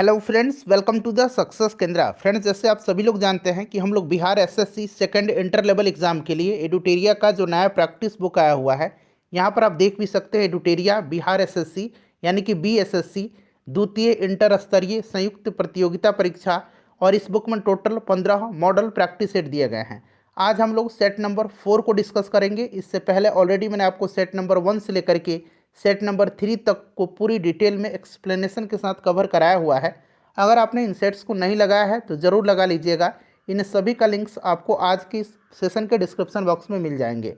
Hello friends, welcome to the success Kendra. Friends, जैसे आप सभी लोग जानते हैं कि हम लोग Bihar SSC second inter level exam के लिए एडुटेरिया का जो नया प्रैक्टिस बुक आया हुआ है, यहाँ पर आप देख भी सकते हैं। एडुटेरिया बिहार एसएससी यानी कि बीएसएससी द्वितीय इंटर स्तरीय संयुक्त प्रतियोगिता परीक्षा, और इस बुक में टोटल 15 मॉडल प्रैक्टिस सेट दिए गए हैं। आज हम लोग सेट नंबर 4 को डिस्कस करेंगे। इससे पहले ऑलरेडी मैंने आपको सेट नंबर 1 से लेकर के सेट नंबर 3 तक को पूरी डिटेल में एक्सप्लेनेशन के साथ कवर कराया हुआ है। अगर आपने इन सेट्स को नहीं लगाया है तो ज़रूर लगा लीजिएगा। इन सभी का लिंक्स आपको आज की सेशन के डिस्क्रिप्शन बॉक्स में मिल जाएंगे।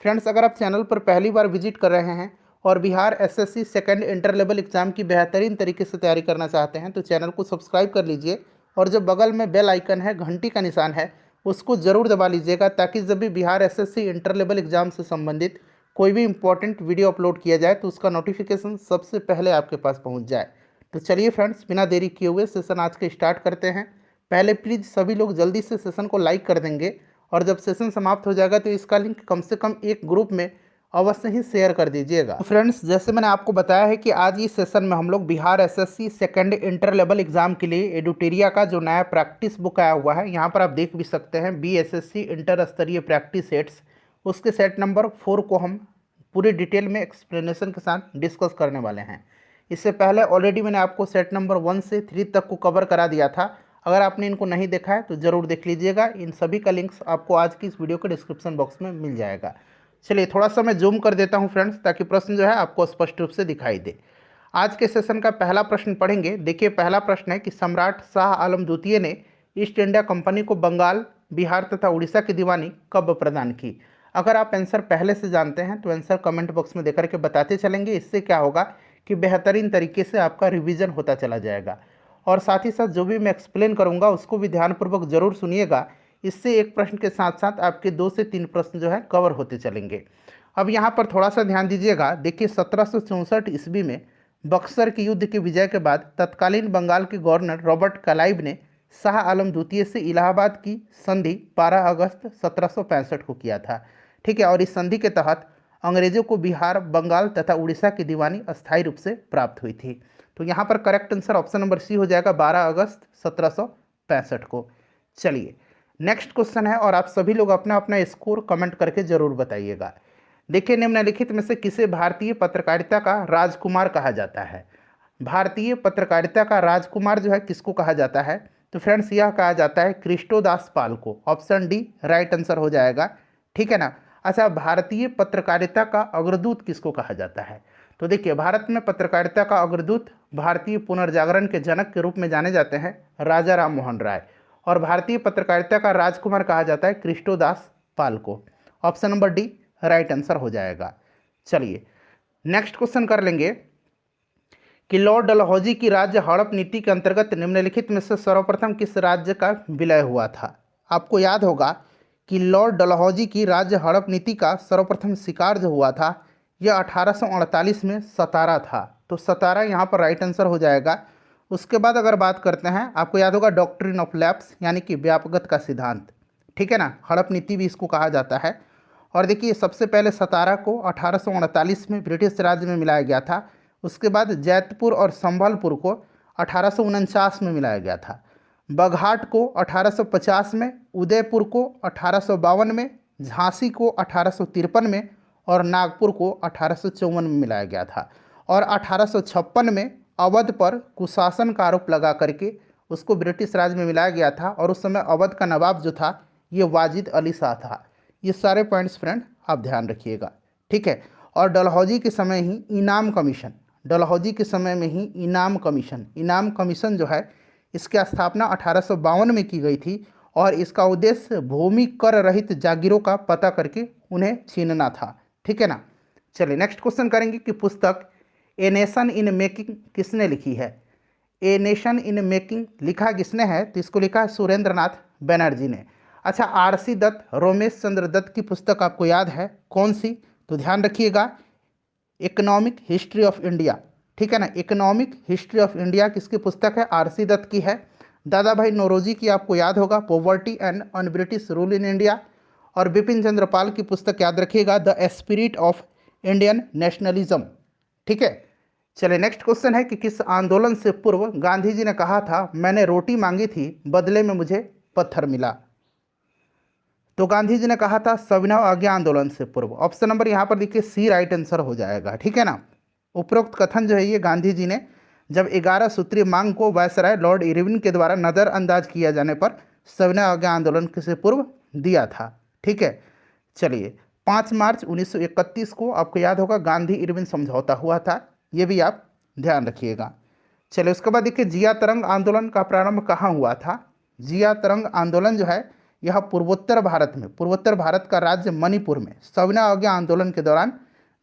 फ्रेंड्स, अगर आप चैनल पर पहली बार विजिट कर रहे हैं और Bihar SSC second inter level exam की बेहतरीन तरीके से तैयारी करना चाहते हैं तो चैनल को सब्सक्राइब कर लीजिए, और जो बगल में बेल आइकन है, घंटी का निशान है, उसको ज़रूर दबा लीजिएगा, ताकि जब भी Bihar SSC inter level exam से संबंधित कोई भी इंपॉर्टेंट वीडियो अपलोड किया जाए तो उसका नोटिफिकेशन सबसे पहले आपके पास पहुंच जाए। तो चलिए फ्रेंड्स, बिना देरी किए हुए सेशन आज के स्टार्ट करते हैं। पहले प्लीज़ सभी लोग जल्दी से सेशन को लाइक कर देंगे, और जब सेशन समाप्त हो जाएगा तो इसका लिंक कम से कम एक ग्रुप में अवश्य ही शेयर कर दीजिएगा। तो फ्रेंड्स, जैसे मैंने आपको बताया है कि आज इस सेशन में हम लोग Bihar SSC second inter level exam के लिए एडुटेरिया का जो नया प्रैक्टिस बुक आया हुआ है, यहाँ पर आप देख भी सकते हैं, बीएसएससी इंटर स्तरीय प्रैक्टिस सेट्स, उसके सेट नंबर 4 को हम पूरी डिटेल में एक्सप्लेनेशन के साथ डिस्कस करने वाले हैं। इससे पहले ऑलरेडी मैंने आपको सेट नंबर 1 से 3 तक को कवर करा दिया था। अगर आपने इनको नहीं देखा है तो ज़रूर देख लीजिएगा। इन सभी का लिंक्स आपको आज की इस वीडियो के डिस्क्रिप्शन बॉक्स में मिल जाएगा। चलिए थोड़ा सा मैं जूम कर देता हूं फ्रेंड्स, ताकि प्रश्न जो है आपको स्पष्ट रूप से दिखाई दे। आज के सेशन का पहला प्रश्न पढ़ेंगे। देखिए, पहला प्रश्न है कि सम्राट शाह आलम द्वितीय ने ईस्ट इंडिया कंपनी को बंगाल, बिहार तथा उड़ीसा की दीवानी कब प्रदान की। अगर आप आंसर पहले से जानते हैं तो आंसर कमेंट बॉक्स में देकर के बताते चलेंगे। इससे क्या होगा कि बेहतरीन तरीके से आपका रिवीजन होता चला जाएगा, और साथ ही साथ जो भी मैं एक्सप्लेन करूंगा उसको भी ध्यानपूर्वक जरूर सुनिएगा। इससे एक प्रश्न के साथ साथ आपके 2 से 3 प्रश्न जो है कवर होते चलेंगे। अब यहाँ पर थोड़ा सा ध्यान दीजिएगा। देखिए, 1764 ईस्वी में बक्सर के युद्ध के विजय के बाद तत्कालीन बंगाल के गवर्नर रॉबर्ट क्लाइव ने शाह आलम द्वितीय से इलाहाबाद की संधि 12 अगस्त 1765 को किया था। ठीक है, और इस संधि के तहत अंग्रेजों को बिहार, बंगाल तथा उड़ीसा की दीवानी अस्थायी रूप से प्राप्त हुई थी। तो यहाँ पर correct answer option number C हो जाएगा, 12 अगस्त 1765 को। चलिए नेक्स्ट क्वेश्चन है, और आप सभी लोग अपना अपना स्कोर कमेंट करके जरूर बताइएगा। देखिए, निम्नलिखित में से किसे भारतीय पत्रकारिता का राजकुमार कहा जाता है। भारतीय पत्रकारिता का राजकुमार जो है किसको कहा जाता है, तो फ्रेंड्स यह कहा जाता है कृष्णोदास पाल को। ऑप्शन डी राइट आंसर हो जाएगा। ठीक है ना। अच्छा, भारतीय पत्रकारिता का अग्रदूत किसको कहा जाता है, तो देखिए, भारत में पत्रकारिता का अग्रदूत, भारतीय पुनर्जागरण के जनक के रूप में जाने जाते हैं राजा राम मोहन राय, और भारतीय पत्रकारिता का राजकुमार कहा जाता है कृष्णोदास पाल को। Option number D right answer हो जाएगा। चलिए नेक्स्ट क्वेश्चन कर लेंगे कि लॉर्ड डलहौजी की राज्य हड़प नीति के अंतर्गत निम्नलिखित में से सर्वप्रथम किस राज्य का विलय हुआ था। आपको याद होगा कि लॉर्ड डलहौजी की राज्य हड़प नीति का सर्वप्रथम शिकार जो हुआ था यह 1848 में सतारा था। तो सतारा यहाँ पर राइट आंसर हो जाएगा। उसके बाद अगर बात करते हैं, आपको याद होगा डॉक्ट्रिन ऑफ लैप्स यानी कि व्यापकता का सिद्धांत। ठीक है ना, हड़प नीति भी इसको कहा जाता है। और देखिए, सबसे पहले सतारा को 1848 में ब्रिटिश राज्य में मिलाया गया था। उसके बाद जैतपुर और संभलपुर को 1849 में मिलाया गया था। बघाट को 1850 में, उदयपुर को 1852 में, झांसी को 1853 में, और नागपुर को 1854 में मिलाया गया था। और 1856 में अवध पर कुशासन का आरोप लगा करके उसको ब्रिटिश राज में मिलाया गया था, और उस समय अवध का नवाब जो था ये वाजिद अली शाह था। ये सारे पॉइंट्स फ्रेंड आप ध्यान रखिएगा। ठीक है, और डलहौजी के समय ही इनाम कमीशन, डलहौजी के समय में ही इनाम कमीशन जो है इसकी स्थापना 1852 में की गई थी, और इसका उद्देश्य भूमि कर रहित जागीरों का पता करके उन्हें छीनना था। ठीक है ना। चलिए नेक्स्ट क्वेश्चन करेंगे कि पुस्तक ए नेशन इन मेकिंग किसने लिखी है। ए नेशन इन मेकिंग लिखा किसने है, तो इसको लिखा है सुरेंद्र नाथ बनर्जी ने। अच्छा, आरसी दत्त, रोमेश चंद्र दत्त की पुस्तक आपको याद है कौन सी, तो ध्यान रखिएगा, इकोनॉमिक हिस्ट्री ऑफ इंडिया। ठीक है ना, इकोनॉमिक हिस्ट्री ऑफ इंडिया किसकी पुस्तक है, आरसी दत्त की है। दादा भाई नौरोजी की आपको याद होगा poverty and on British rule in India. और बिपिन चंद्र पाल की पुस्तक याद रखिएगा the spirit of Indian nationalism. ठीक है, चलिए नेक्स्ट क्वेश्चन है कि किस आंदोलन से पूर्व गांधी जी ने कहा था मैंने रोटी मांगी थी बदले में मुझे पत्थर मिला। तो गांधी जी ने कहा था सविनय अवज्ञा आंदोलन से पूर्व। ऑप्शन नंबर यहाँ पर देखिए सी राइट आंसर हो जाएगा, ठीक है ना। उपरोक्त कथन जो है ये गांधी जी ने जब 11 सूत्रीय मांग को वायसराय लॉर्ड इरविन के द्वारा नज़रअंदाज किया जाने पर सविनय अवज्ञा आंदोलन से पूर्व दिया था, ठीक है। चलिए 5 मार्च 1931 को आपको याद होगा गांधी इरविन समझौता हुआ था, ये भी आप ध्यान रखिएगा। चलिए उसके बाद देखिए जिया तरंग आंदोलन का प्रारंभ कहाँ हुआ था। जिया तरंग आंदोलन जो है यह पूर्वोत्तर भारत में, पूर्वोत्तर भारत का राज्य मणिपुर में सविनय अवज्ञा आंदोलन के दौरान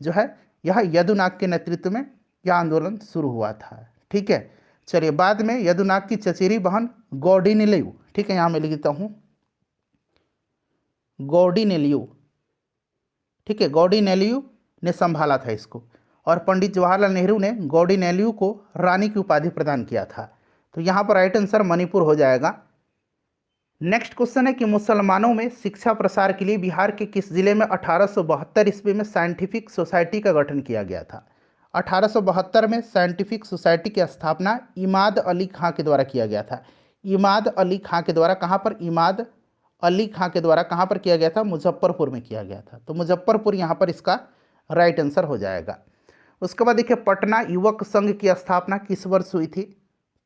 जो है यह यदुनाग के नेतृत्व में यह आंदोलन शुरू हुआ था, ठीक है। चलिए बाद में यदुनाग की चचेरी बहन गौडिनेलियू, ठीक है, यहाँ मैं लिखता हूँ गौडिनेलियू, ठीक है, गौडिनेलियू ने संभाला था इसको, और पंडित जवाहरलाल नेहरू ने गौडिनेलियू को रानी की उपाधि प्रदान किया था। तो यहाँ पर राइट आंसर मणिपुर हो जाएगा। नेक्स्ट क्वेश्चन है कि मुसलमानों में शिक्षा प्रसार के लिए बिहार के किस जिले में 1872 ईस्वी में साइंटिफिक सोसाइटी का गठन किया गया था। 1872 में साइंटिफिक सोसाइटी की स्थापना इमाद अली खां के द्वारा किया गया था। इमाद अली खां के द्वारा कहाँ पर, इमाद अली खां के द्वारा कहाँ पर किया गया था, मुजफ्फरपुर में किया गया था। तो मुजफ्फरपुर यहाँ पर इसका राइट आंसर हो जाएगा। उसके बाद देखिए पटना युवक संघ की स्थापना किस वर्ष हुई थी।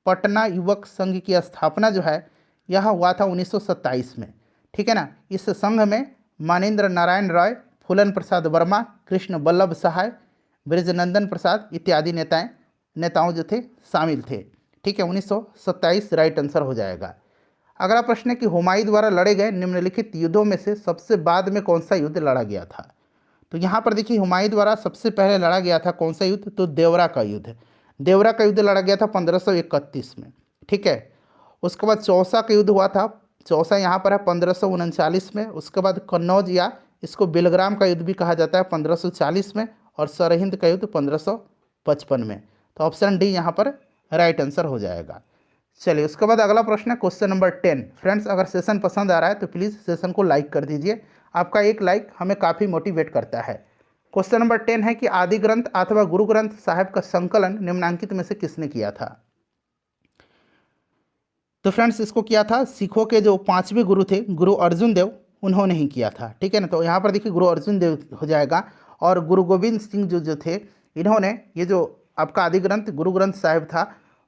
पटना युवक संघ की स्थापना जो है यह हुआ था 1927 में, ठीक है ना। इस संघ में मानेंद्र नारायण राय, फूलन प्रसाद वर्मा, कृष्ण वल्लभ सहाय, ब्रजनंदन प्रसाद इत्यादि नेताओं जो थे शामिल थे, ठीक है। 1927 राइट आंसर हो जाएगा। अगला प्रश्न है कि हुमायूं द्वारा लड़े गए निम्नलिखित युद्धों में से सबसे बाद में कौन सा युद्ध लड़ा गया था। तो यहाँ पर देखिए हुमायूं द्वारा सबसे पहले लड़ा गया था कौन सा युद्ध, तो देवरा का युद्ध। देवरा का युद्ध लड़ा गया था 1531 में, ठीक है। उसके बाद चौसा का युद्ध हुआ था, चौसा यहाँ पर है 1539 में। उसके बाद कन्नौज या इसको बेलग्राम का युद्ध भी कहा जाता है 1540 में, और सरहिंद का युद्ध 1555 में। तो ऑप्शन डी यहाँ पर राइट आंसर हो जाएगा। चलिए उसके बाद अगला प्रश्न है क्वेश्चन नंबर 10। फ्रेंड्स अगर सेशन पसंद आ रहा है तो प्लीज़ सेशन को लाइक कर दीजिए, आपका एक लाइक हमें काफ़ी मोटिवेट करता है। क्वेश्चन नंबर 10 है कि आदि ग्रंथ अथवा गुरु ग्रंथ साहिब का संकलन निम्नांकित में से किसने किया था। तो फ्रेंड्स इसको किया था सिखों के जो 5वें गुरु थे गुरु अर्जुन देव, उन्होंने ही किया था, ठीक है ना। तो यहाँ पर देखिए गुरु अर्जुन देव हो जाएगा। और गुरु गोविंद सिंह जो थे इन्होंने ये जो आपका आदि ग्रंथ गुरु ग्रंथ साहिब था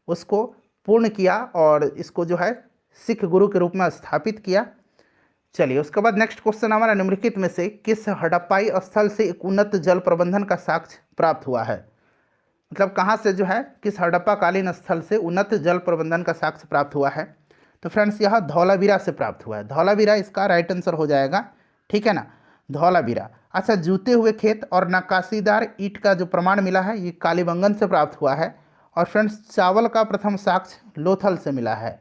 उसको पूर्ण किया और इसको जो है सिख गुरु के रूप में स्थापित किया। चलिए उसके बाद नेक्स्ट क्वेश्चन हमारा निम्नलिखित में से किस हड़प्पाई स्थल से एक उन्नत जल प्रबंधन का साक्ष्य प्राप्त हुआ है। मतलब कहाँ से जो है किस हड़प्पा कालीन स्थल से उन्नत जल प्रबंधन का साक्ष्य प्राप्त हुआ है। तो फ्रेंड्स यह धौलावीरा से प्राप्त हुआ है। धौलावीरा इसका राइट आंसर हो जाएगा, ठीक है ना, धौलावीरा। अच्छा जूते हुए खेत और नक्काशीदार ईंट का जो प्रमाण मिला है ये कालीबंगन से प्राप्त हुआ है। और फ्रेंड्स चावल का प्रथम साक्ष्य लोथल से मिला है।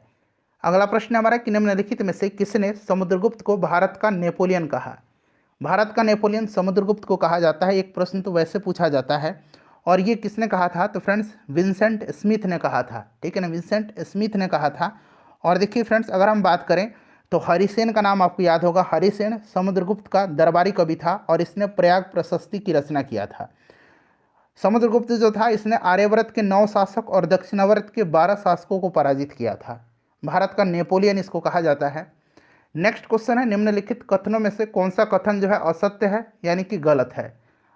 अगला प्रश्न हमारा कि निम्नलिखित में से किसने समुद्रगुप्त को भारत का नेपोलियन कहा। भारत का नेपोलियन समुद्रगुप्त को कहा जाता है। एक प्रश्न तो वैसे पूछा जाता है, और ये किसने कहा था, तो फ्रेंड्स विंसेंट स्मिथ ने कहा था, ठीक है ना, विंसेंट स्मिथ ने कहा था। और देखिए फ्रेंड्स अगर हम बात करें तो हरिसेन का नाम आपको याद होगा। हरिसेन समुद्रगुप्त का दरबारी कवि था और इसने प्रयाग प्रशस्ति की रचना किया था। समुद्रगुप्त जो था इसने आर्यव्रत के 9 शासक और दक्षिणावर्त के 12 शासकों को पराजित किया था। भारत का नेपोलियन इसको कहा जाता है। नेक्स्ट क्वेश्चन है निम्नलिखित कथनों में से कौन सा कथन जो है असत्य है यानी कि गलत है।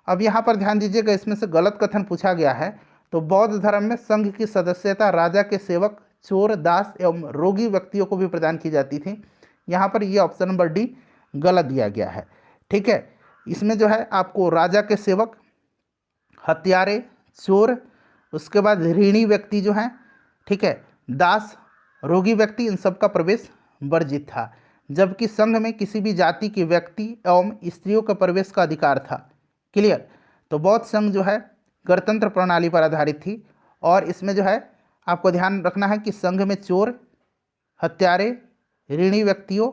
अब यहाँ पर ध्यान दीजिएगा इसमें से गलत कथन पूछा गया है। तो बौद्ध धर्म में संघ की सदस्यता राजा के सेवक, चोर, दास एवं रोगी व्यक्तियों को भी प्रदान की जाती थी। यहाँ पर ये ऑप्शन नंबर डी गलत दिया गया है, ठीक है। इसमें जो है आपको राजा के सेवक, हत्यारे, चोर, उसके बाद ऋणी व्यक्ति जो हैं, ठीक है, दास, रोगी व्यक्ति, इन सब का प्रवेश वर्जित था। जबकि संघ में किसी भी जाति के व्यक्ति एवं स्त्रियों का प्रवेश का अधिकार था। क्लियर। तो बौद्ध संघ जो है गणतंत्र प्रणाली पर आधारित थी, और इसमें जो है आपको ध्यान रखना है कि संघ में चोर, हत्यारे, ऋणी व्यक्तियों,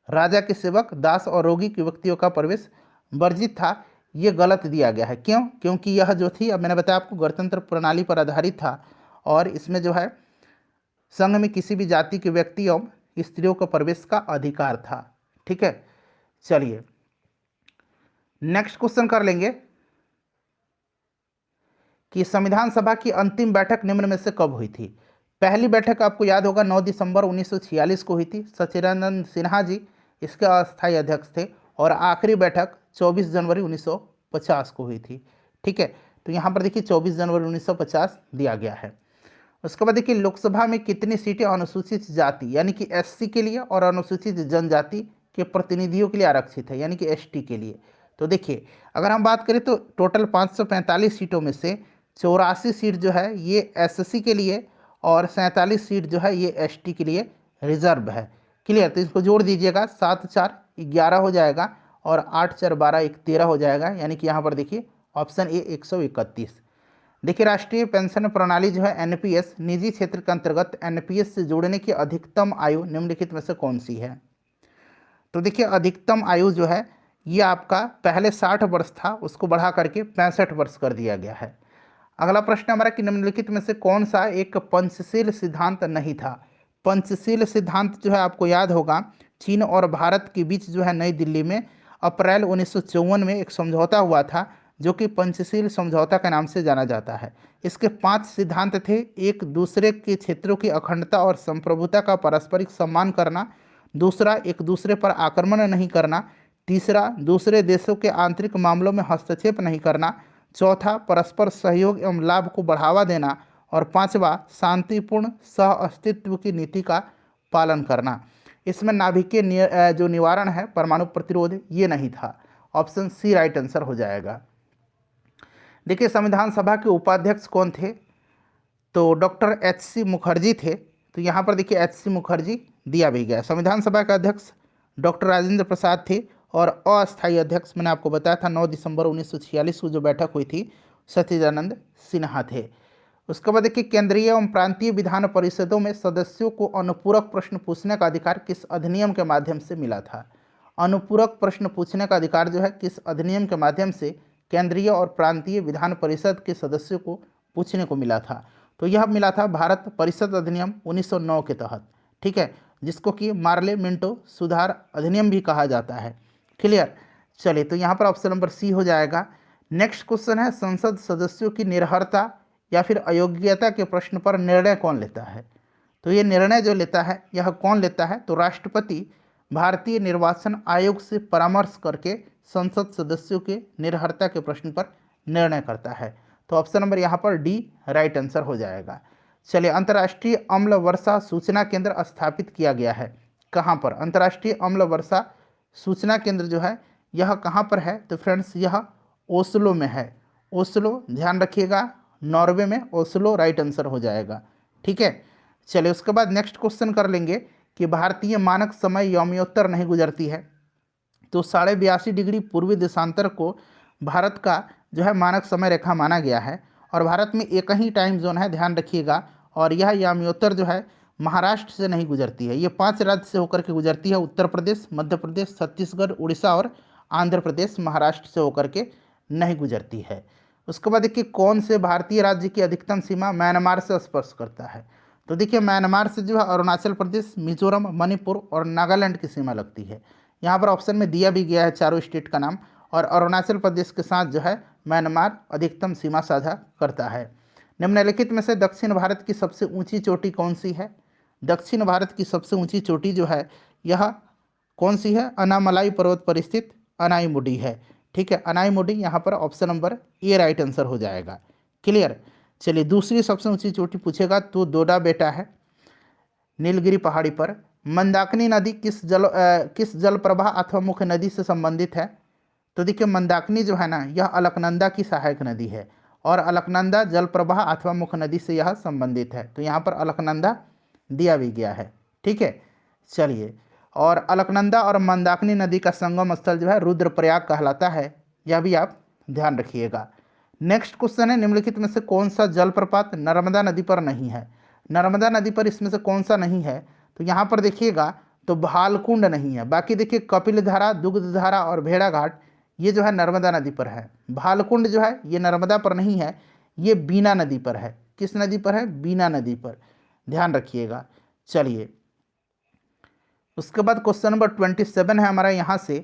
राजा के सेवक, दास और रोगी के व्यक्तियों का प्रवेश वर्जित था। ये गलत दिया गया है। क्यों? क्योंकि यह जो थी, अब मैंने बताया आपको, गणतंत्र प्रणाली पर आधारित था, और इसमें जो है संघ में किसी भी जाति के व्यक्ति एवं स्त्रियों को प्रवेश का अधिकार था, ठीक है। चलिए नेक्स्ट क्वेश्चन कर लेंगे कि संविधान सभा की अंतिम बैठक निम्न में से कब हुई थी। पहली बैठक आपको याद होगा 9 दिसंबर 1946 को हुई थी, सचिदानंद सिन्हा जी इसके अस्थायी अध्यक्ष थे। और आखिरी बैठक 24 जनवरी 1950 को हुई थी। ठीक है, तो यहाँ पर देखिए 24 जनवरी 1950 दिया गया है। उसके बाद देखिए लोकसभा में कितनी सीटें अनुसूचित जाति यानी कि एससी के लिए और अनुसूचित जनजाति के प्रतिनिधियों के लिए आरक्षित है यानी कि एसटी के लिए। तो देखिए अगर हम बात करें तो टोटल 545 सीटों में से 84 सीट जो है ये एससी के लिए और 47 सीट जो है ये एसटी के लिए रिजर्व है। क्लियर, तो इसको जोड़ दीजिएगा, 7 4 11 हो जाएगा और 8 4 12 1 13 हो जाएगा, यानी कि यहाँ पर देखिए ऑप्शन ए 131। देखिए राष्ट्रीय पेंशन प्रणाली जो है एनपीएस निजी क्षेत्र के अंतर्गत एनपीएस से जोड़ने की अधिकतम आयु निम्नलिखित में से कौन सी है। तो देखिए अधिकतम आयु जो है ये आपका पहले 60 वर्ष था, उसको बढ़ा करके 65 वर्ष कर दिया गया है। अगला प्रश्न हमारा कि निम्नलिखित में से कौन सा एक पंचशील सिद्धांत नहीं था। पंचशील सिद्धांत जो है आपको याद होगा चीन और भारत के बीच जो है नई दिल्ली में अप्रैल 1954 में एक समझौता हुआ था जो कि पंचशील समझौता के नाम से जाना जाता है। इसके 5 सिद्धांत थे। एक, दूसरे के क्षेत्रों की अखंडता और संप्रभुता का पारस्परिक सम्मान करना। दूसरा, एक दूसरे पर आक्रमण नहीं करना। तीसरा, दूसरे देशों के आंतरिक मामलों में हस्तक्षेप नहीं करना। चौथा, परस्पर सहयोग एवं लाभ को बढ़ावा देना। और पांचवा, शांतिपूर्ण सह अस्तित्व की नीति का पालन करना। इसमें नाभिकीय जो निवारण है परमाणु प्रतिरोध ये नहीं था। ऑप्शन सी राइट आंसर हो जाएगा। देखिए संविधान सभा के उपाध्यक्ष कौन थे, तो डॉक्टर एच.सी. मुखर्जी थे। तो यहाँ पर देखिए एच.सी. मुखर्जी दिया भी गया। संविधान सभा के अध्यक्ष डॉक्टर राजेंद्र प्रसाद थे और अस्थायी अध्यक्ष मैंने आपको बताया था 9 दिसंबर 1946 को जो बैठक हुई थी सचिदानंद सिन्हा थे। उसके बाद देखिए केंद्रीय एवं प्रांतीय विधान परिषदों में सदस्यों को अनुपूरक प्रश्न पूछने का अधिकार किस अधिनियम के माध्यम से मिला था। अनुपूरक प्रश्न पूछने का अधिकार जो है किस अधिनियम के माध्यम से केंद्रीय और प्रांतीय विधान परिषद के सदस्यों को पूछने को मिला था। तो यह मिला था भारत परिषद अधिनियम 1909 के तहत। ठीक है, जिसको कि मार्ले मिंटो सुधार अधिनियम भी कहा जाता है। क्लियर, चलिए तो यहाँ पर ऑप्शन नंबर सी हो जाएगा। नेक्स्ट क्वेश्चन है संसद सदस्यों की निर्भरता या फिर अयोग्यता के प्रश्न पर निर्णय कौन लेता है। तो ये निर्णय जो लेता है यह कौन लेता है, तो राष्ट्रपति भारतीय निर्वाचन आयोग से परामर्श करके संसद सदस्यों के निर्भरता के प्रश्न पर निर्णय करता है। तो ऑप्शन नंबर यहाँ पर डी राइट आंसर हो जाएगा। चलिए अंतर्राष्ट्रीय अम्ल वर्षा सूचना केंद्र स्थापित किया गया है कहाँ पर। अंतर्राष्ट्रीय अम्ल वर्षा सूचना केंद्र जो है यह कहाँ पर है, तो फ्रेंड्स यह ओस्लो में है। ओस्लो, ध्यान रखिएगा, नॉर्वे में ओस्लो राइट आंसर हो जाएगा। ठीक है, चलिए उसके बाद नेक्स्ट क्वेश्चन कर लेंगे कि भारतीय मानक समय यौमियोत्तर नहीं गुजरती है। तो 82.5 डिग्री पूर्वी देशांतर को भारत का जो है मानक समय रेखा माना गया है और भारत में एक ही टाइम जोन है, ध्यान रखिएगा। और यह यामियोत्तर जो है महाराष्ट्र से नहीं गुजरती है, ये 5 राज्य से होकर के गुजरती है। उत्तर प्रदेश, मध्य प्रदेश, छत्तीसगढ़, उड़ीसा और आंध्र प्रदेश महाराष्ट्र से होकर के नहीं गुजरती है। उसके बाद देखिए कौन से भारतीय राज्य की अधिकतम सीमा म्यांमार से स्पर्श करता है। तो देखिए म्यांमार से जो है अरुणाचल प्रदेश, मिजोरम, मणिपुर और नागालैंड की सीमा लगती है। यहाँ पर ऑप्शन में दिया भी गया है चारों स्टेट का नाम, और अरुणाचल प्रदेश के साथ जो है म्यांमार अधिकतम सीमा साझा करता है। निम्नलिखित में से दक्षिण भारत की सबसे ऊंची चोटी कौन सी है। दक्षिण भारत की सबसे ऊंची चोटी जो है यह कौन सी है, अनामलाई पर्वत पर स्थित अनाईमुडी है। ठीक है, अनाईमुडी यहाँ पर option number A right answer हो जाएगा। क्लियर, चलिए दूसरी सबसे ऊंची चोटी पूछेगा तो डोडा बेटा है नीलगिरी पहाड़ी पर। मंदाकिनी नदी किस जल प्रवाह अथवा मुख्य नदी से संबंधित है। तो देखिए मंदाकिनी जो है ना यह अलकनंदा की सहायक नदी है और अलकनंदा जल प्रवाह अथवा मुख्य नदी से यह संबंधित है। तो यहाँ पर अलकनंदा दिया भी गया है। ठीक है, चलिए, और अलकनंदा और मंदाकिनी नदी का संगम स्थल जो है रुद्रप्रयाग कहलाता है, यह भी आप ध्यान रखिएगा। नेक्स्ट क्वेश्चन है निम्नलिखित में से कौन सा जलप्रपात नर्मदा नदी पर नहीं है। नर्मदा नदी पर इसमें से कौन सा नहीं है, तो यहाँ पर देखिएगा तो भालकुंड नहीं है। बाकी देखिए कपिलधारा, दुग्धधारा और भेड़ाघाट ये जो है नर्मदा नदी पर है। भालकुंड जो है ये नर्मदा पर नहीं है, ये बीना नदी पर है। किस नदी पर है, बीना नदी पर, ध्यान रखिएगा। चलिए उसके बाद क्वेश्चन नंबर 27 है हमारा यहाँ से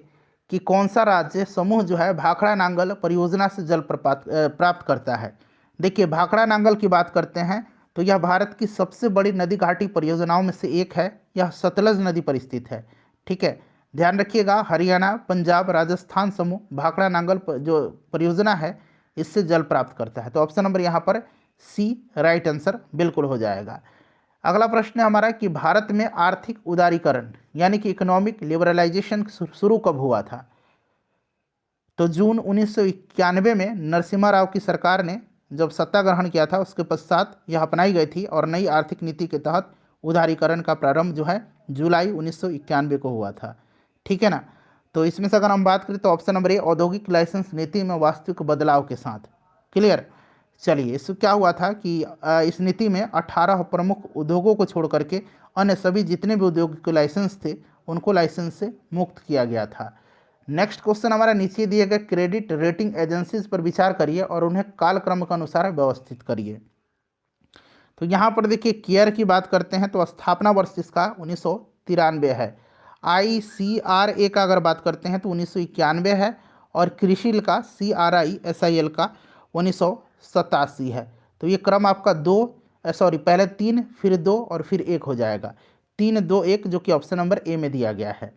कि कौन सा राज्य समूह जो है भाखड़ा नांगल परियोजना से जल प्राप्त करता है। देखिए भाखड़ा नांगल की बात करते हैं तो यह भारत की सबसे बड़ी नदी घाटी परियोजनाओं में से एक है। यह सतलज नदी पर स्थित है। ठीक है, ध्यान रखिएगा, हरियाणा, पंजाब, राजस्थान समूह भाखड़ा नांगल जो परियोजना है इससे जल प्राप्त करता है। तो ऑप्शन नंबर यहाँ पर सी राइट आंसर बिल्कुल हो जाएगा। अगला प्रश्न है हमारा कि भारत में आर्थिक उदारीकरण यानी कि इकोनॉमिक लिबरलाइजेशन शुरू कब हुआ था? तो जून 1991 में नरसिम्हा राव की सरकार ने जब सत्ता ग्रहण किया था उसके पश्चात यह अपनाई गई थी और नई आर्थिक नीति के तहत उदारीकरण का प्रारंभ जो है जुलाई 1991 को हुआ था। ठीक है ना। तो इसमें से अगर हम बात करें तो ऑप्शन नंबर ए औद्योगिक लाइसेंस नीति में वास्तविक बदलाव के साथ। क्लियर। चलिए, इससे क्या हुआ था कि इस नीति में 18 प्रमुख उद्योगों को छोड़ करके अन्य सभी जितने भी औद्योगिक लाइसेंस थे उनको लाइसेंस से मुक्त किया गया था। नेक्स्ट क्वेश्चन हमारा नीचे दिए गए क्रेडिट रेटिंग एजेंसीज पर विचार करिए और उन्हें कालक्रम के अनुसार व्यवस्थित करिए। तो यहाँ पर देखिए केयर की बात करते हैं तो स्थापना वर्ष इसका 1993 है। ICRA का अगर बात करते हैं तो 1991 है और क्रिशिल का CRISIL का 1987 है। तो ये क्रम आपका पहले 3 फिर 2 और फिर 1 हो जाएगा। 3 2 1 जो कि ऑप्शन नंबर ए में दिया गया है।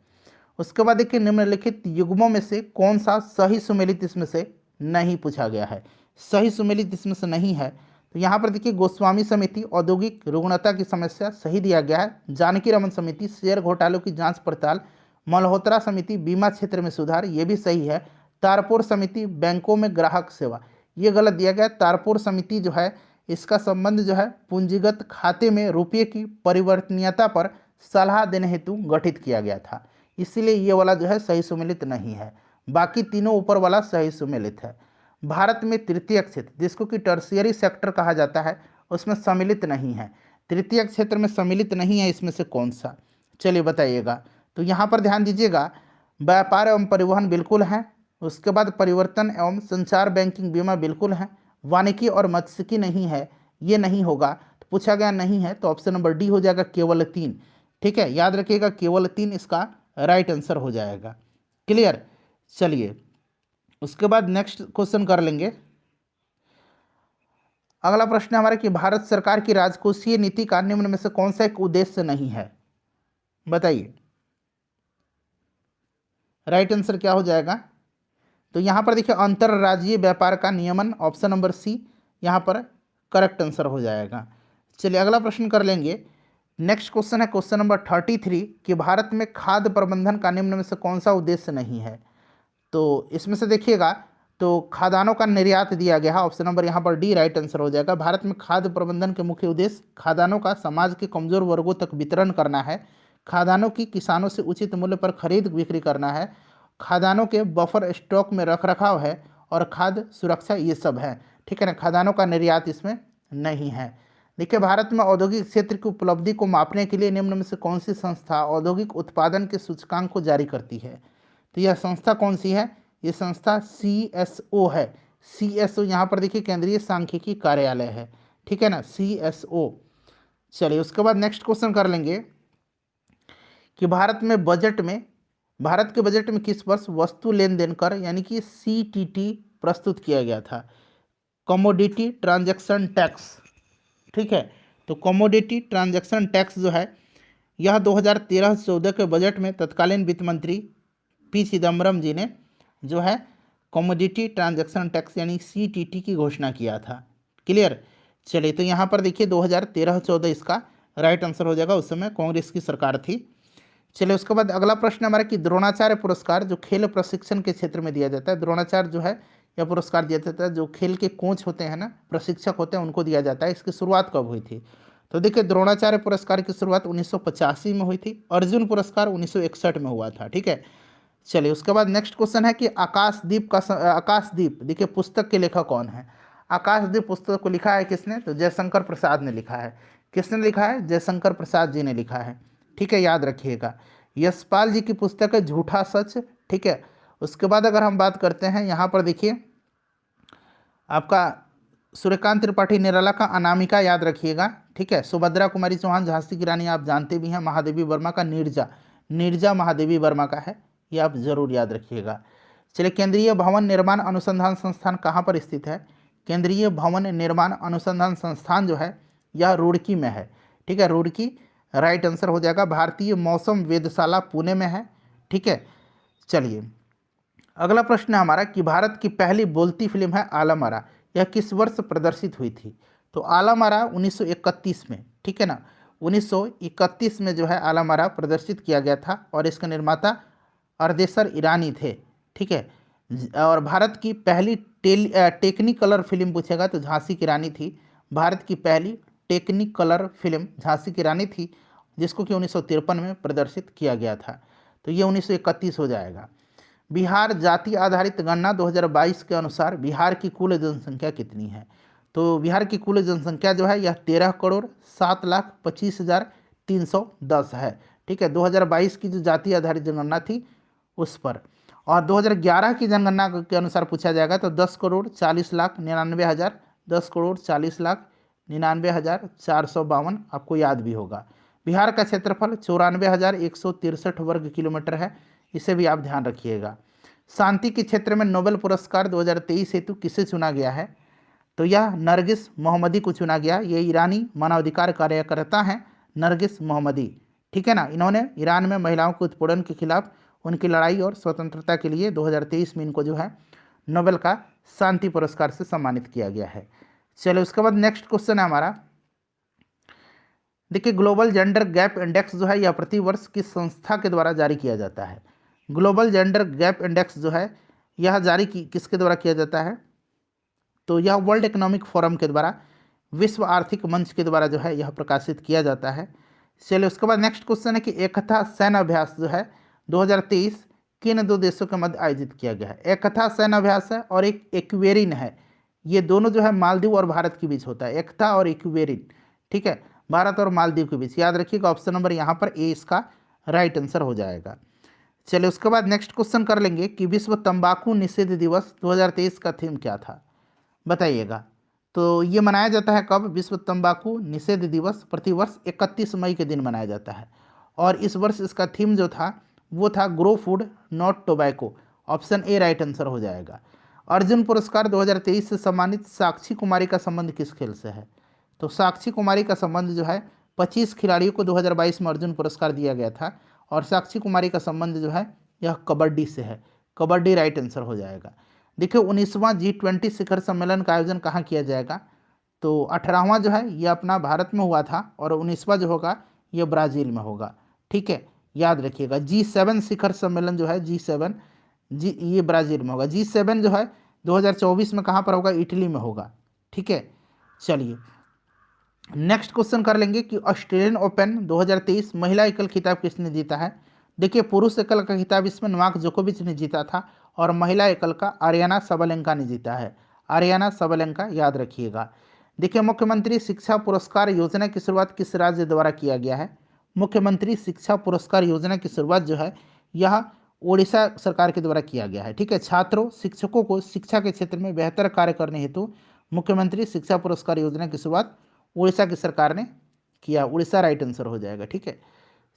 उसके बाद देखिए निम्नलिखित युग्मों में से कौन सा सही सुमेलित इसमें से नहीं पूछा गया है। सही सुमेलित इसमें से नहीं है तो यहाँ पर देखिए गोस्वामी समिति औद्योगिक रुग्णता की समस्या सही दिया गया है। जानकी रमन समिति शेयर घोटालों की जांच पड़ताल। मल्होत्रा समिति बीमा क्षेत्र में सुधार, ये भी सही है। तारपुर समिति बैंकों में ग्राहक सेवा, ये गलत दिया गया। तारपुर समिति जो है इसका संबंध जो है पूंजीगत खाते में रुपये की परिवर्तनीयता पर सलाह देने हेतु गठित किया गया था, इसीलिए ये वाला जो है सही सुमेलित नहीं है। बाकी तीनों ऊपर वाला सही सुमेलित है। भारत में तृतीय क्षेत्र जिसको कि टर्शियरी सेक्टर कहा जाता है उसमें सम्मिलित नहीं है। तृतीय क्षेत्र में सम्मिलित नहीं है इसमें से कौन सा, चलिए बताइएगा। तो यहाँ पर ध्यान दीजिएगा, व्यापार एवं परिवहन बिल्कुल है। उसके बाद परिवर्तन एवं संचार बैंकिंग बीमा बिल्कुल है। वानिकी और मत्स्यिकी नहीं है, ये नहीं होगा। तो पूछा गया नहीं है तो ऑप्शन नंबर डी हो जाएगा केवल 3। ठीक है, याद रखिएगा केवल 3 इसका राइट आंसर हो जाएगा। क्लियर। चलिए उसके बाद नेक्स्ट क्वेश्चन कर लेंगे। अगला प्रश्न है हमारा कि भारत सरकार की राजकोषीय नीति का निम्न में से कौन सा एक उद्देश्य नहीं है, बताइए। राइट आंसर क्या हो जाएगा? तो यहाँ पर देखिए अंतरराज्यीय व्यापार का नियमन, ऑप्शन नंबर सी यहाँ पर करेक्ट आंसर हो जाएगा। चलिए अगला प्रश्न कर लेंगे। नेक्स्ट क्वेश्चन है क्वेश्चन नंबर 33 कि भारत में खाद्य प्रबंधन का निम्न में से कौन सा उद्देश्य नहीं है। तो इसमें से देखिएगा तो खाद्यान्नों का निर्यात दिया गया है, ऑप्शन नंबर यहाँ पर डी राइट आंसर हो जाएगा। भारत में खाद्य प्रबंधन के मुख्य उद्देश्य खाद्यान्नों का समाज के कमजोर वर्गों तक वितरण करना है, खाद्यान्नों की किसानों से उचित मूल्य पर खरीद बिक्री करना है, खाद्यान्नों के बफर स्टॉक में रख रखाव है और खाद्य सुरक्षा, ये सब है। ठीक है ना, खाद्यान्नों का निर्यात इसमें नहीं है। देखिए भारत में औद्योगिक क्षेत्र की उपलब्धि को मापने के लिए निम्न में से कौन सी संस्था औद्योगिक उत्पादन के सूचकांक को जारी करती है। तो यह संस्था कौन सी है? ये संस्था CSO है। CSO यहाँ पर देखिए केंद्रीय सांख्यिकी कार्यालय है। ठीक है ना, CSO। चलिए उसके बाद नेक्स्ट क्वेश्चन कर लेंगे कि भारत के बजट में किस वर्ष वस्तु लेन देन कर यानी कि CTT प्रस्तुत किया गया था? Commodity transaction tax. ठीक है, तो कमोडिटी ट्रांजैक्शन टैक्स जो है यह 2013-14 के बजट में तत्कालीन वित्त मंत्री P चिदम्बरम जी ने जो है कमोडिटी ट्रांजैक्शन टैक्स यानी CTT की घोषणा किया था। क्लियर। चलिए तो यहाँ पर देखिए 2013-14 इसका राइट आंसर हो जाएगा, उस समय कांग्रेस की सरकार थी। चलिए उसके बाद अगला प्रश्न हमारा कि द्रोणाचार्य पुरस्कार जो खेल प्रशिक्षण के क्षेत्र में दिया जाता है, द्रोणाचार्य जो है यह पुरस्कार दिया जाता है जो खेल के कोच होते हैं ना, प्रशिक्षक होते हैं, उनको दिया जाता है। इसकी शुरुआत कब हुई थी? तो देखिए द्रोणाचार्य पुरस्कार की शुरुआत 1985 में हुई थी। अर्जुन पुरस्कार 1961 में हुआ था। ठीक है। चलिए उसके बाद नेक्स्ट क्वेश्चन है कि आकाशदीप देखिए पुस्तक के लेखक कौन है? आकाशदीप पुस्तक को लिखा है किसने? तो जयशंकर प्रसाद ने लिखा है। किसने लिखा है? जयशंकर प्रसाद जी ने लिखा है। ठीक है, याद रखिएगा। यशपाल जी की पुस्तक है झूठा सच। ठीक है। उसके बाद अगर हम बात करते हैं यहाँ पर देखिए आपका सूर्यकांत त्रिपाठी निराला का अनामिका याद रखिएगा। ठीक है। सुभद्रा कुमारी चौहान झांसी की रानी आप जानते भी हैं। महादेवी वर्मा का नीरजा महादेवी वर्मा का है, ये आप जरूर याद रखिएगा। चलिए केंद्रीय भवन निर्माण अनुसंधान संस्थान कहाँ पर स्थित है? केंद्रीय भवन निर्माण अनुसंधान संस्थान जो है यह रुड़की में है। ठीक है, रुड़की राइट आंसर हो जाएगा। भारतीय मौसम वेधशाला पुणे में है। ठीक है, चलिए अगला प्रश्न है हमारा कि भारत की पहली बोलती फिल्म है आलम-आरा, यह किस वर्ष प्रदर्शित हुई थी? तो आलम-आरा 1931 में, ठीक है ना, 1931 में जो है आलम-आरा प्रदर्शित किया गया था और इसके निर्माता अरदेशर ईरानी थे। ठीक है, और भारत की पहली टेक्निकलर फिल्म पूछेगा तो झांसी की रानी थी। भारत की पहली टेक्निकलर फिल्म झांसी की रानी थी, जिसको कि 1953 में प्रदर्शित किया गया था। तो ये 1931 हो जाएगा। बिहार जाति आधारित गणना 2022 के अनुसार बिहार की कुल जनसंख्या कितनी है? तो बिहार की कुल जनसंख्या जो है यह 13,07,25,310 है। ठीक है, 2022 की जो जाति आधारित जनगणना थी उस पर। और 2011 की जनगणना के अनुसार पूछा जाएगा तो 10,40,99,000, 10,40,99,452 आपको याद भी होगा। बिहार का क्षेत्रफल 94,163 वर्ग किलोमीटर है, इसे भी आप ध्यान रखिएगा। शांति के क्षेत्र में नोबेल पुरस्कार 2023 हेतु किसे चुना गया है? तो यह नरगिस मोहम्मदी को चुना गया। ये ईरानी मानवाधिकार कार्यकर्ता हैं नरगिस मोहम्मदी। ठीक है ना, इन्होंने ईरान में महिलाओं के उत्पीड़न के खिलाफ उनकी लड़ाई और स्वतंत्रता के लिए 2023 में इनको जो है नोबेल का शांति पुरस्कार से सम्मानित किया गया है। चलो उसके बाद नेक्स्ट क्वेश्चन है हमारा, देखिए ग्लोबल जेंडर गैप इंडेक्स जो है यह प्रतिवर्ष किस संस्था के द्वारा जारी किया जाता है? ग्लोबल जेंडर गैप इंडेक्स जो है यह जारी किसके द्वारा किया जाता है? तो यह वर्ल्ड इकोनॉमिक फोरम के द्वारा, विश्व आर्थिक मंच के द्वारा जो है यह प्रकाशित किया जाता है। चलिए उसके बाद नेक्स्ट क्वेश्चन है कि एकथा सैन्य अभ्यास जो है 2023 किन दो देशों के मध्य आयोजित किया गया है? एकथा सैन्य अभ्यास है और एक एक्वेरिन है, ये दोनों जो है मालदीव और भारत के बीच होता है, एकथा और एक्वेरिन। ठीक है, भारत और मालदीव के बीच, याद रखिएगा ऑप्शन नंबर यहाँ पर ए इसका राइट आंसर हो जाएगा। चलिए उसके बाद नेक्स्ट क्वेश्चन कर लेंगे कि विश्व तंबाकू निषेध दिवस 2023 का थीम क्या था, बताइएगा। तो ये मनाया जाता है कब? विश्व तंबाकू निषेध दिवस प्रतिवर्ष 31 मई के दिन मनाया जाता है और इस वर्ष इसका थीम जो था वो था grow food not tobacco, option A right answer हो जाएगा। अर्जुन पुरस्कार 2023 से सम्मानित साक्षी कुमारी का संबंध किस खेल से है? तो साक्षी कुमारी का संबंध जो है 25 खिलाड़ियों को 2022 में अर्जुन पुरस्कार दिया गया था और साक्षी कुमारी का संबंध जो है यह कबड्डी से है, कबड्डी राइट आंसर हो जाएगा। देखिए 19वां G20 शिखर सम्मेलन का आयोजन कहाँ किया जाएगा? तो 18वां जो है ये अपना भारत में हुआ था और 19वां जो होगा ये ब्राज़ील में होगा। ठीक है, याद रखिएगा। G7 शिखर सम्मेलन जो है G7 ये ब्राज़ील में होगा। G7 जो है 2024 में कहाँ पर होगा? इटली में होगा। ठीक है, चलिए नेक्स्ट क्वेश्चन कर लेंगे कि ऑस्ट्रेलियन ओपन 2023 महिला एकल खिताब किसने जीता है? देखिए पुरुष एकल का खिताब इसमें नोवाक जोकोविच ने जीता था और महिला एकल का आर्याना सबलेंका ने जीता है, आर्याना सबलेंका, याद रखिएगा। देखिए मुख्यमंत्री शिक्षा पुरस्कार योजना की शुरुआत किस राज्य द्वारा किया गया है? मुख्यमंत्री शिक्षा पुरस्कार योजना की शुरुआत जो है यह ओडिशा सरकार के द्वारा किया गया है। ठीक है, छात्रों शिक्षकों को शिक्षा के क्षेत्र में बेहतर कार्य करने हेतु मुख्यमंत्री शिक्षा पुरस्कार योजना की शुरुआत उड़ीसा की सरकार ने किया, उड़ीसा राइट आंसर हो जाएगा। ठीक है,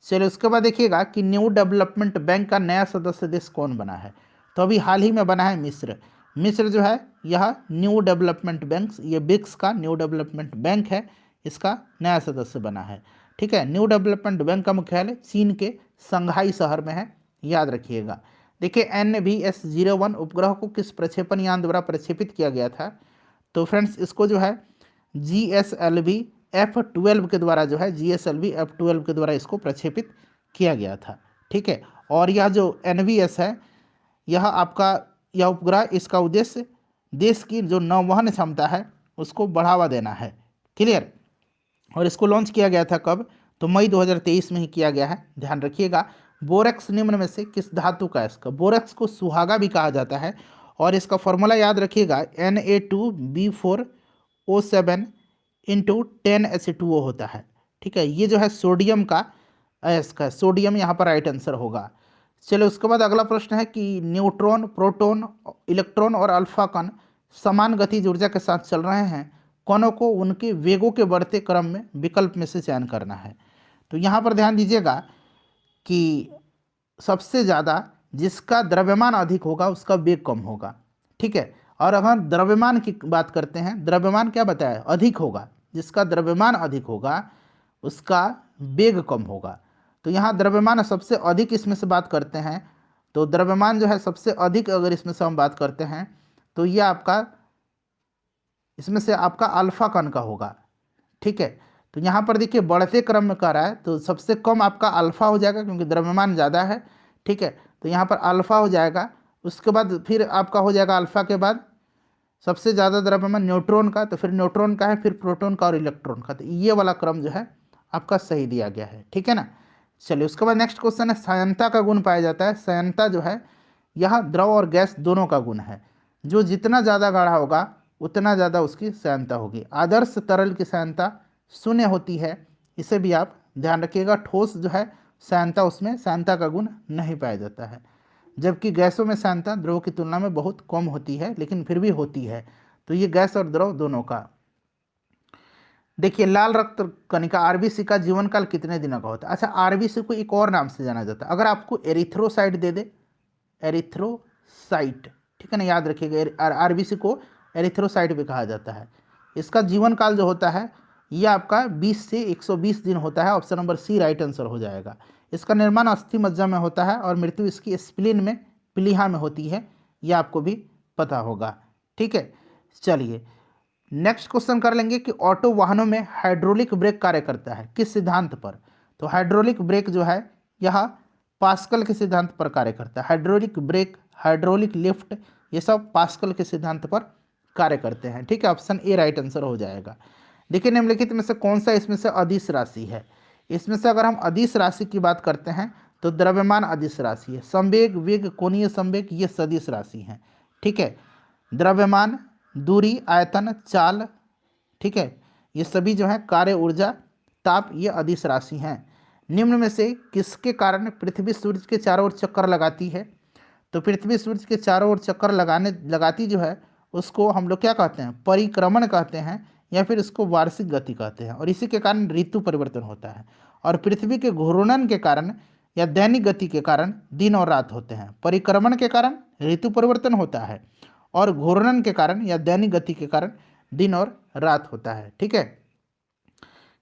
चलिए उसके बाद देखिएगा कि न्यू डेवलपमेंट बैंक का नया सदस्य देश कौन बना है? तो अभी हाल ही में बना है मिस्र। मिस्र जो है यह न्यू डेवलपमेंट बैंक, ये ब्रिक्स का न्यू डेवलपमेंट बैंक है, इसका नया सदस्य बना है। ठीक है, न्यू डेवलपमेंट बैंक का मुख्यालय चीन के संघाई शहर में है, याद रखिएगा। देखिए NVS-01 उपग्रह को किस प्रक्षेपण यान द्वारा प्रक्षेपित किया गया था? तो फ्रेंड्स इसको जो है GSLV F12 के द्वारा जो है GSLV F12 के द्वारा इसको प्रक्षेपित किया गया था। ठीक है, और यह जो NVS है यह आपका यह उपग्रह, इसका उद्देश्य देश की जो नौवहन क्षमता है उसको बढ़ावा देना है। क्लियर, और इसको लॉन्च किया गया था कब? तो मई 2023 में ही किया गया है, ध्यान रखिएगा। बोरेक्स निम्न में से किस धातु का है? इसका बोरेक्स को सुहागा भी कहा जाता है और इसका फॉर्मूला याद रखिएगा Na2B4O7 इंटू 10H2O होता है। ठीक है, ये जो है सोडियम का इसका सोडियम यहाँ पर राइट आंसर होगा। चलो उसके बाद अगला प्रश्न है कि न्यूट्रॉन, प्रोटॉन, इलेक्ट्रॉन और अल्फा कण समान गतिज ऊर्जा के साथ चल रहे हैं, कणों को उनके वेगों के बढ़ते क्रम में विकल्प में से चयन करना है। तो यहाँ पर ध्यान दीजिएगा कि सबसे ज़्यादा जिसका द्रव्यमान अधिक होगा उसका वेग कम होगा। ठीक है, और अगर द्रव्यमान की बात करते हैं, द्रव्यमान क्या बताया, अधिक होगा, जिसका द्रव्यमान अधिक होगा उसका वेग कम होगा। तो यहाँ द्रव्यमान सबसे अधिक इसमें से बात करते हैं, तो द्रव्यमान जो है सबसे अधिक अगर इसमें से हम बात करते हैं तो ये आपका इसमें से आपका अल्फा कण का होगा। ठीक है, तो यहाँ पर देखिए बढ़ते क्रम में कर रहा है, तो सबसे कम आपका अल्फा हो जाएगा क्योंकि द्रव्यमान ज़्यादा है। ठीक है, तो यहाँ पर अल्फा हो जाएगा, उसके बाद फिर आपका हो जाएगा अल्फा के बाद सबसे ज़्यादा द्रव्यमान न्यूट्रॉन का, तो फिर न्यूट्रॉन का है, फिर प्रोटॉन का और इलेक्ट्रॉन का। तो ये वाला क्रम जो है आपका सही दिया गया है। ठीक है ना। चलिए उसके बाद नेक्स्ट क्वेश्चन है, संयंता का गुण पाया जाता है। संयंता जो है यह द्रव और गैस दोनों का गुण है। जो जितना ज़्यादा गाढ़ा होगा उतना ज़्यादा उसकी संयंता होगी। आदर्श तरल की संयंता शून्य होती है, इसे भी आप ध्यान रखिएगा। ठोस जो है संयंता, उसमें संयंता का गुण नहीं पाया जाता है, जबकि गैसों में सांद्रता द्रव की तुलना में बहुत कम होती है, लेकिन फिर भी होती है। तो ये गैस और द्रव दोनों का। देखिए लाल रक्त कणिका आरबीसी का जीवन काल कितने दिनों का होता है। अच्छा, आरबीसी को एक और नाम से जाना जाता है, अगर आपको एरिथ्रोसाइट दे दे, एरिथ्रोसाइट, ठीक है ना, याद रखिएगा आरबीसी को एरिथ्रोसाइट भी कहा जाता है। इसका जीवन काल जो होता है ये आपका 20 से 120 दिन होता है। Option number C right answer हो जाएगा। इसका निर्माण अस्थि मज्जा में होता है और मृत्यु इसकी स्प्लीन में, प्लीहा में होती है, यह आपको भी पता होगा। ठीक है, चलिए नेक्स्ट क्वेश्चन कर लेंगे कि ऑटो वाहनों में हाइड्रोलिक ब्रेक कार्य करता है किस सिद्धांत पर। तो हाइड्रोलिक ब्रेक जो है यह पास्कल के सिद्धांत पर कार्य करता है। हाइड्रोलिक ब्रेक, हाइड्रोलिक लिफ्ट, ये सब पास्कल के सिद्धांत पर कार्य करते हैं। ठीक है, ऑप्शन ए राइट आंसर हो जाएगा। देखिए निम्नलिखित में से कौन सा इसमें से अदिश राशि है। इसमें से अगर हम अदिश राशि की बात करते हैं तो द्रव्यमान अदिश राशि है। संवेग, वेग, कोणीय संवेग ये सदिश राशि हैं। ठीक है, द्रव्यमान, दूरी, आयतन, चाल, ठीक है, ये सभी जो है कार्य, ऊर्जा, ताप, ये अदिश राशि हैं। निम्न में से किसके कारण पृथ्वी सूर्य के चारों ओर चक्कर लगाती है। तो पृथ्वी सूर्य के चारों ओर चक्कर लगाती जो है उसको हम लोग क्या कहते हैं, परिक्रमण कहते हैं, या फिर इसको वार्षिक गति कहते हैं। और इसी के कारण ऋतु परिवर्तन होता है। और पृथ्वी के घूर्णन के कारण या दैनिक गति के कारण दिन और रात होते हैं। परिक्रमण के कारण ऋतु परिवर्तन होता है और घूर्णन के कारण या दैनिक गति के कारण दिन और रात होता है। ठीक है,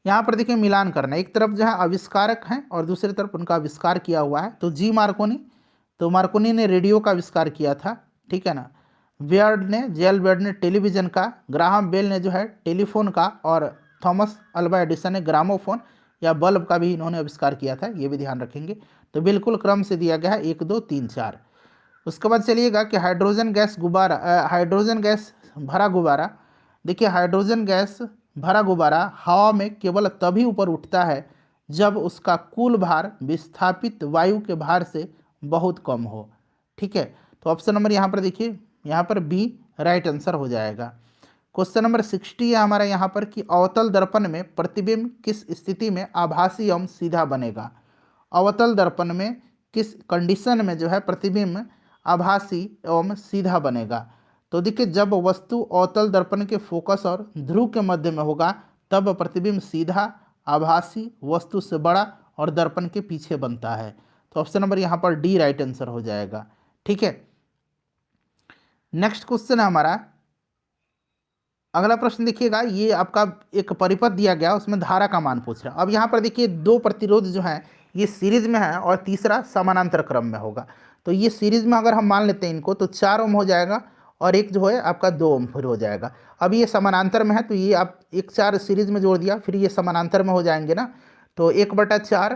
यहाँ पर देखिए मिलान करना, एक तरफ जो है आविष्कारक हैं और दूसरी तरफ उनका आविष्कार किया हुआ है। तो जी मार्कोनी, तो मार्कोनी ने रेडियो का आविष्कार किया था। ठीक है ना। बेयर्ड ने, जेल बेयर्ड ने टेलीविज़न का, ग्राहम बेल ने जो है टेलीफोन का, और थॉमस अल्वा एडिसन ने ग्रामोफोन या बल्ब का भी इन्होंने आविष्कार किया था, ये भी ध्यान रखेंगे। तो बिल्कुल क्रम से दिया गया है 1 2 3 4। उसके बाद चलिएगा कि हाइड्रोजन गैस गुब्बारा, हाइड्रोजन गैस भरा गुब्बारा। देखिए हाइड्रोजन गैस भरा गुब्बारा हवा में केवल तभी ऊपर उठता है जब उसका कुल भार विस्थापित वायु के भार से बहुत कम हो। ठीक है, तो ऑप्शन नंबर यहाँ पर देखिए, यहाँ पर बी राइट आंसर हो जाएगा। क्वेश्चन नंबर 60 है हमारा यहाँ पर कि अवतल दर्पण में प्रतिबिंब किस स्थिति में आभासी एवं सीधा बनेगा। अवतल दर्पण में किस कंडीशन में जो है प्रतिबिंब आभासी एवं सीधा बनेगा। तो देखिए जब वस्तु अवतल दर्पण के फोकस और ध्रुव के मध्य में होगा तब प्रतिबिंब सीधा, आभासी, वस्तु से बड़ा और दर्पण के पीछे बनता है। तो ऑप्शन नंबर यहाँ पर डी राइट आंसर हो जाएगा। ठीक है, नेक्स्ट क्वेश्चन है हमारा, अगला प्रश्न देखिएगा, ये आपका एक परिपथ दिया गया उसमें धारा का मान पूछ रहा है। अब यहाँ पर देखिए 2 प्रतिरोध जो हैं ये सीरीज में है और तीसरा समानांतर क्रम में होगा। तो ये सीरीज में अगर हम मान लेते हैं इनको तो 4 ओम हो जाएगा और एक जो है आपका 2 ओम फिर हो जाएगा। अब ये समानांतर में है तो ये आप 1 4 सीरीज में जोड़ दिया, फिर ये समानांतर में हो जाएंगे ना। तो 1/4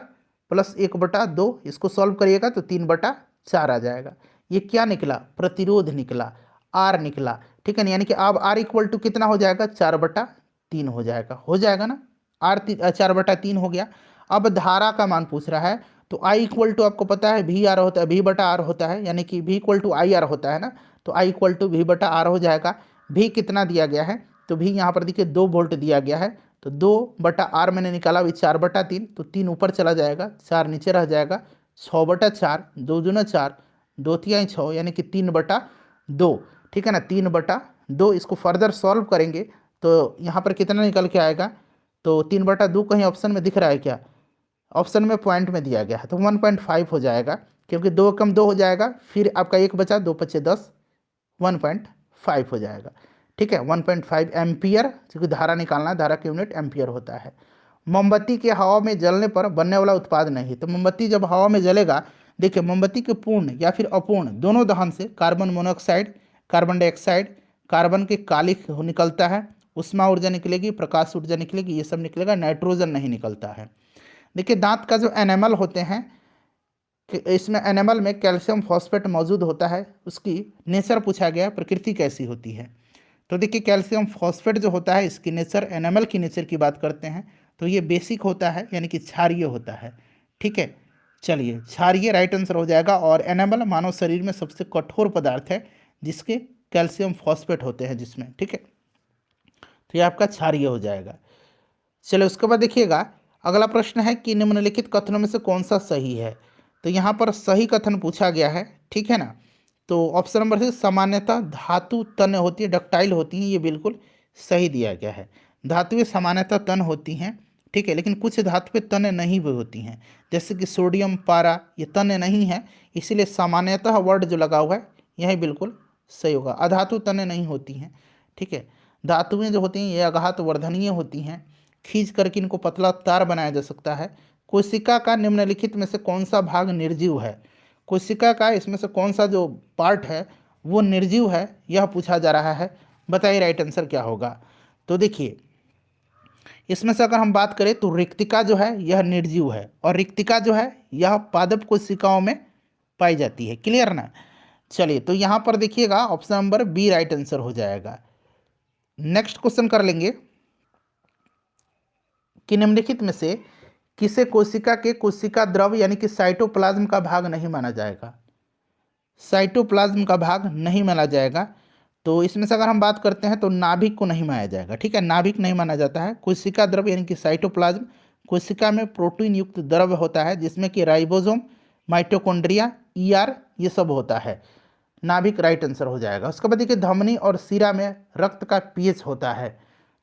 प्लस 1/2, इसको सॉल्व करिएगा तो 3/4 आ जाएगा। ये क्या निकला, प्रतिरोध निकला, आर निकला। ठीक है ना, यानी कि अब आर इक्वल टू कितना हो जाएगा, 4/3 हो जाएगा ना। आर 4/3 हो गया। अब धारा का मान पूछ रहा है तो आई इक्वल टू आपको पता है वी आर होता है, V/R होता है, यानी कि V equal to I R होता है ना। तो आई इक्वल टू V/R हो जाएगा। भी कितना दिया गया है, तो भी यहाँ पर देखिए 2 वोल्ट दिया गया है। तो 2/R मैंने निकाला, अभी 4/3, तो 3 ऊपर चला जाएगा, 4 नीचे रह जाएगा, 6/4, 2 दूना 4, 2 तिहाई 6, यानी कि 3/2। ठीक है ना, 3/2। इसको फर्दर सॉल्व करेंगे तो यहाँ पर कितना निकल के आएगा, तो 3/2 कहीं ऑप्शन में दिख रहा है क्या, ऑप्शन में पॉइंट में दिया गया है, तो 1.5 हो जाएगा, क्योंकि 2 कम 2 हो जाएगा, फिर आपका 1 बचा, 2 × 5 = 10, 1.5 1.5 हो जाएगा। ठीक है, 1.5 एम्पियर, क्योंकि धारा निकालना है, धारा की यूनिट एम्पियर होता है। मोमबत्ती के हवा में जलने पर बनने वाला उत्पाद नहीं। तो मोमबत्ती जब हवा में जलेगा, देखिए मोमबत्ती के पूर्ण या फिर अपूर्ण दोनों दहन से carbon monoxide, carbon dioxide, carbon के कालिख निकलता है, उष्मा ऊर्जा निकलेगी, प्रकाश ऊर्जा निकलेगी, ये सब निकलेगा, नाइट्रोजन नहीं निकलता है। देखिए दांत का जो एनेमल होते हैं, इसमें एनिमल में कैल्शियम फॉस्फेट मौजूद होता है, उसकी नेचर पूछा गया, प्रकृति कैसी होती है। तो देखिए कैल्शियम फॉस्फेट जो होता है, इसकी नेचर, एनिमल की नेचर की बात करते हैं तो ये बेसिक होता है, यानी कि क्षारीय होता है। ठीक है, चलिए क्षारीय राइट आंसर हो जाएगा। और एनिमल मानव शरीर में सबसे कठोर पदार्थ है जिसके कैल्शियम फॉस्फेट होते हैं जिसमें। ठीक है, तो ये आपका क्षारीय हो जाएगा। चलिए उसके बाद देखिएगा अगला प्रश्न है कि निम्नलिखित कथनों में से कौन सा सही है। तो यहाँ पर सही कथन पूछा गया है। ठीक है ना, तो ऑप्शन नंबर से सामान्यतः धातु तन्य होती है, डक्टाइल होती हैं, ये बिल्कुल सही दिया गया है। धातुएं सामान्यतः तन्य होती हैं। ठीक है, लेकिन कुछ धातुएं तन्य नहीं भी होती हैं, जैसे कि सोडियम, पारा, ये तन्य नहीं है, इसीलिए सामान्यतः वर्ड जो लगा हुआ है यही बिल्कुल सही होगा। अधातु तन्य नहीं होती हैं। ठीक है, धातुएं जो होती हैं ये आघात वर्धनीय होती हैं, खींच करके इनको पतला तार बनाया जा सकता है। कोशिका का निम्नलिखित में से कौन सा भाग निर्जीव है। कोशिका का इसमें से कौन सा जो पार्ट है वो निर्जीव है, यह पूछा जा रहा है। बताइए राइट आंसर क्या होगा। तो देखिए इसमें से अगर हम बात करें तो रिक्तिका जो है यह निर्जीव है, और रिक्तिका जो है यह पादप कोशिकाओं में पाई जाती है। क्लियर ना। चलिए तो यहाँ पर देखिएगा option number B right answer हो जाएगा। नेक्स्ट क्वेश्चन कर लेंगे कि निम्नलिखित में से किसे कोशिका के कोशिका द्रव यानी कि साइटोप्लाज्म का भाग नहीं माना जाएगा। साइटोप्लाज्म का भाग नहीं माना जाएगा। तो इसमें से अगर हम बात करते हैं तो नाभिक को नहीं माना जाएगा। ठीक है, नाभिक नहीं माना जाता है। कोशिका द्रव यानी कि साइटोप्लाज्म, कोशिका में प्रोटीन युक्त द्रव होता है जिसमें कि राइबोसोम, माइटोकॉन्ड्रिया, ईआर, ये सब होता है। नाभिक राइट आंसर हो जाएगा। उसके बाद देखिए धमनी और शिरा में रक्त का पीएच होता है।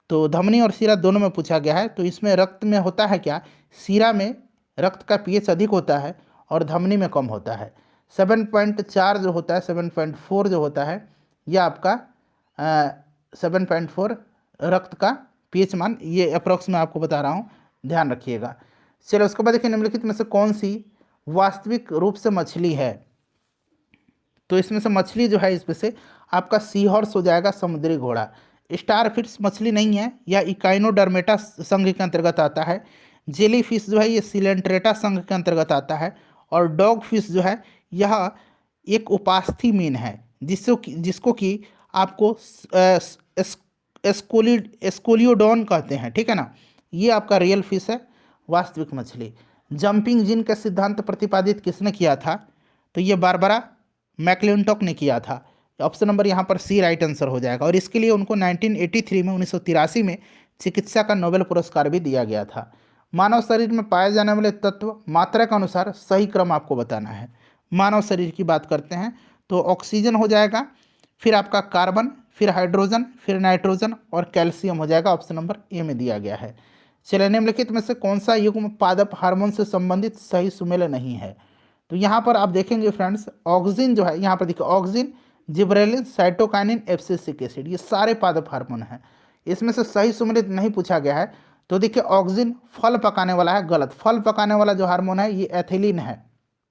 तो धमनी और शिरा दोनों में पूछा गया है। तो इसमें रक्त में होता है क्या, शिरा में रक्त का पीएच अधिक होता है और धमनी में कम होता है। 7.4 जो होता है, 7.4 जो होता है यह आपका 7.4 रक्त का पीएच मान, ये अप्रोक्स मैं आपको बता रहा हूँ, ध्यान रखिएगा। चलो उसके बाद देखिए निम्नलिखित में से कौन सी वास्तविक रूप से मछली है। तो इसमें से मछली जो है इसमें से आपका सी हॉर्स हो जाएगा, समुद्री घोड़ा। स्टार फिश मछली नहीं है, यह इकाइनोडर्मेटा संघ के अंतर्गत आता है। जेली फिश जो है ये सिलेंट्रेटा संघ के अंतर्गत आता है। और डॉग फिश जो है यह एक उपास्थि मीन है जिसको कि आपको एस्कोलियोडॉन कहते हैं। ठीक है ना, ये आपका रियल फिश है, वास्तविक मछली। जंपिंग जिन का सिद्धांत प्रतिपादित किसने किया था। तो ये बारबरा मैक्लिंटॉक ने किया था। ऑप्शन नंबर यहाँ पर सी राइट आंसर हो जाएगा। और इसके लिए उनको 1983 में 1983 में चिकित्सा का नोबेल पुरस्कार भी दिया गया था। मानव शरीर में पाए जाने वाले तत्व मात्रा के अनुसार सही क्रम आपको बताना है। मानव शरीर की बात करते हैं तो ऑक्सीजन हो जाएगा, फिर आपका कार्बन, फिर हाइड्रोजन, फिर नाइट्रोजन और कैल्शियम हो जाएगा। ऑप्शन नंबर ए में दिया गया है। चलिए निम्नलिखित में से कौन सा युग्म पादप हार्मोन से संबंधित सही सुमेल नहीं है। तो यहाँ पर आप देखेंगे फ्रेंड्स, ऑक्सिन जो है, यहाँ पर देखिए auxin, gibberellin, cytokinin, abscisic acid, ये सारे पादप हार्मोन हैं। इसमें से सही सुमेलित नहीं पूछा गया है। तो देखिए ऑक्सिन फल पकाने वाला है, गलत। फल पकाने वाला जो हार्मोन है ये एथिलीन है।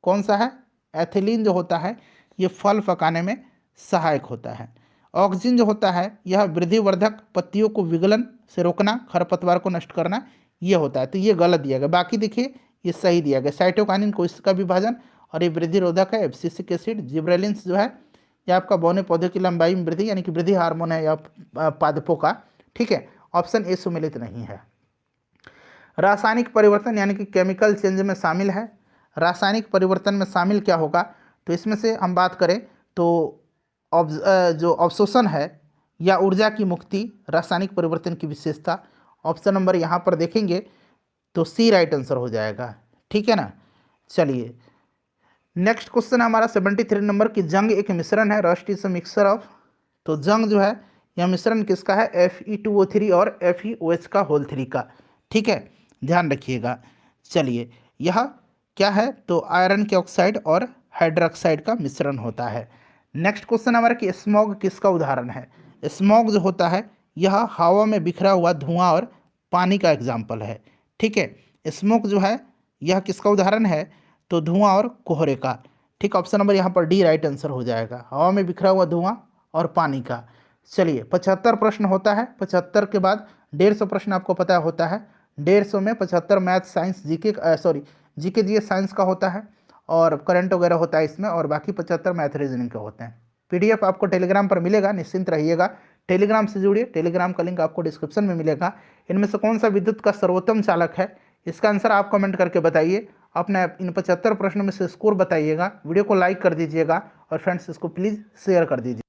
कौन सा है, एथिलीन जो होता है ये फल पकाने में सहायक होता है। ऑक्सिन जो होता है यह वृद्धिवर्धक, पत्तियों को विगलन से रोकना, खरपतवार को नष्ट करना, ये होता है। तो ये गलत दिया गया। बाकी देखिए ये सही दिया गया। साइटोकाइनिन कोशिका विभाजन और ये वृद्धि रोधक है। एब्सिसिक एसिड, जिब्रेलिन्स जो है ये आपका बौने पौधे की लंबाई में वृद्धि यानी कि वृद्धि हार्मोन है या पादपों का। ठीक है, ऑप्शन ए सुमेलित नहीं है। रासायनिक परिवर्तन यानी कि केमिकल चेंज में शामिल है। रासायनिक परिवर्तन में शामिल क्या होगा। तो इसमें से हम बात करें तो जो अवशोषण है या ऊर्जा की मुक्ति रासायनिक परिवर्तन की विशेषता। ऑप्शन नंबर यहाँ पर देखेंगे तो सी राइट आंसर हो जाएगा। ठीक है ना। चलिए नेक्स्ट क्वेश्चन है हमारा 73 नंबर की जंग एक मिश्रण है, rust is a mixture of. तो जंग जो है यह मिश्रण किसका है, Fe2O3 और FeOH का होल 3 का। ठीक है, ध्यान रखिएगा। चलिए यह क्या है, तो आयरन के ऑक्साइड और हाइड्रोक्साइड का मिश्रण होता है। नेक्स्ट क्वेश्चन हमारा कि स्मॉग किसका उदाहरण है। स्मॉग जो होता है यह हवा में बिखरा हुआ धुआं और पानी का एग्जाम्पल है। ठीक है, स्मोक जो है यह किसका उदाहरण है, तो धुआं और कोहरे का। ठीक, ऑप्शन नंबर यहाँ पर डी राइट आंसर हो जाएगा, हवा में बिखरा हुआ धुआं और पानी का। चलिए 75 प्रश्न होता है, 75 के बाद 150 प्रश्न आपको पता होता है। 150 में 75 math science GK sorry GK G science का होता है और करंट वगैरह होता है इसमें, और बाकी 75 मैथ रीजनिंग के होते हैं। पीडीएफ आपको टेलीग्राम पर मिलेगा, निश्चिंत रहिएगा, टेलीग्राम से जुड़िए, टेलीग्राम का लिंक आपको डिस्क्रिप्शन में मिलेगा। इनमें से कौन सा विद्युत का सर्वोत्तम चालक है, इसका आंसर आप कमेंट करके बताइए। अपने इन 75 प्रश्नों में से स्कोर बताइएगा, वीडियो को लाइक कर दीजिएगा और फ्रेंड्स इसको प्लीज़ शेयर कर दीजिए।